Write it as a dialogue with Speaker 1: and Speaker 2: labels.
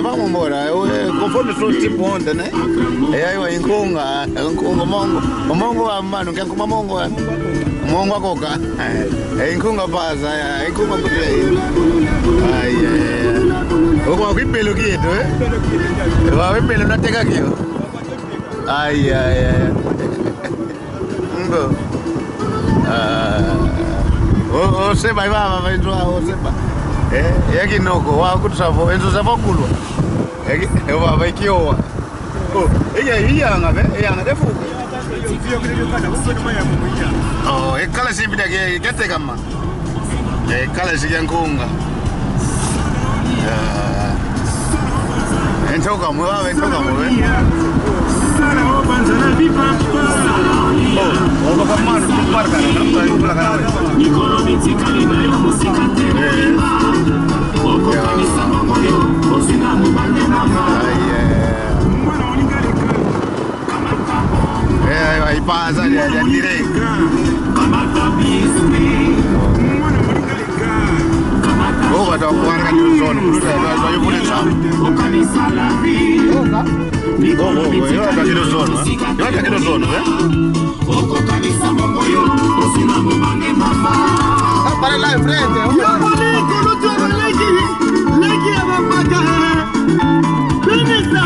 Speaker 1: vamos embora. Conforme sou tipo ontem, né? E aí eu enconga, mongo mano, quer comer mongo? Mongo a coca. É enconga passa, é enconga por aí. Ai, o qual que pelo que é, eu vou pelo na tega aqui. Ai. Você vai entrar, você vai. É aqui não, o algo do sabor, é do sabor culo. É que eu vou aqui ó. Iya ngabe, ngade fu. Oh, e kala simbi dake kete kama. E kala siyankunga. Entoka mo. Oh, bakamano tuparka na tulaka na. Aí passa já direito. Oh, vai dar um quarto de sono, vai por isso. Eu aqui no sono, né? Para lá em frente,